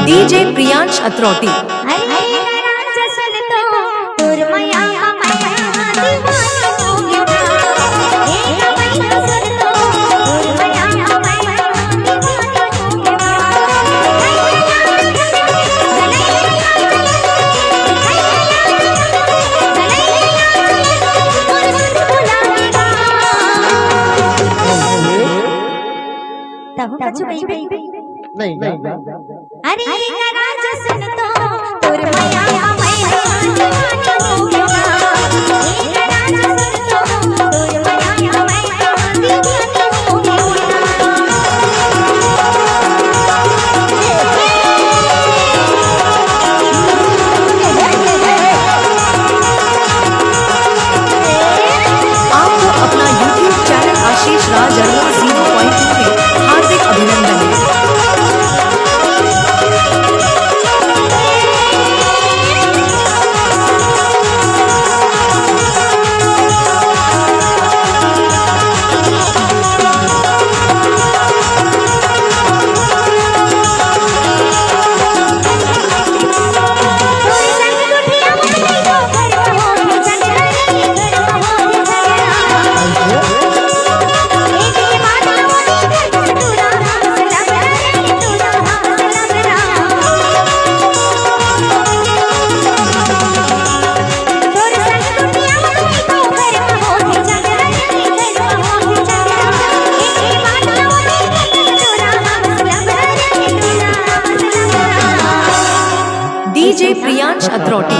DJ Priyansh अत्रौटी। नहीं अरे राज सुन तो तोर मैया दीवानी हो गया। राज सुन तो तोर मैया दीवानी हो गया। आपको अपना YouTube चैनल आशीष राज अरमो 0.2 में हार्दिक अभिनंदन है। डीजे प्रियांश अत्रौटी।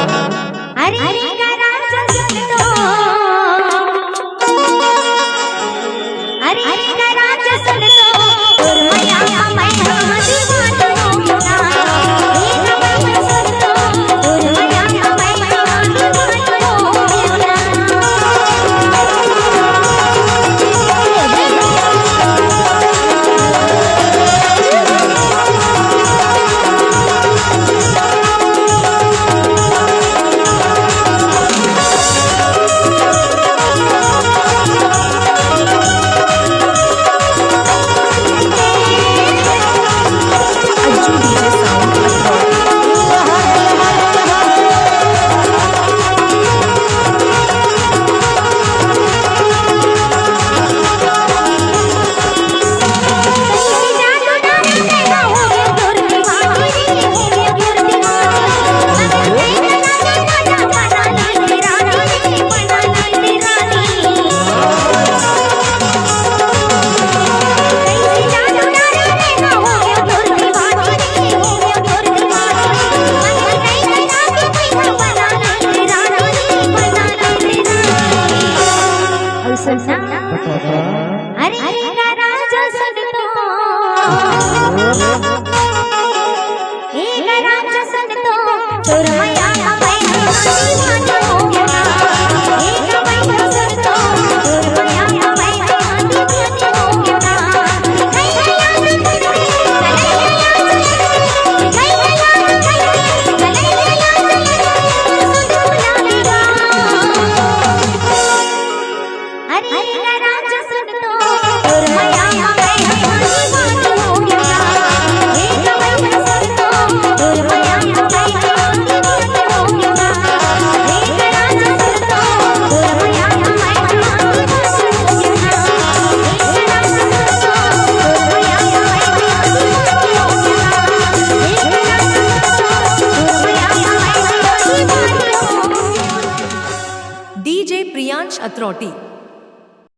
डीजे प्रियांश अत्रौटी।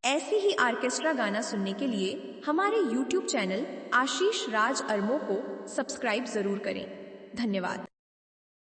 ऐसे ही ऑर्केस्ट्रा गाना सुनने के लिए हमारे YouTube चैनल आशीष राज अरमो को सब्सक्राइब जरूर करें। धन्यवाद।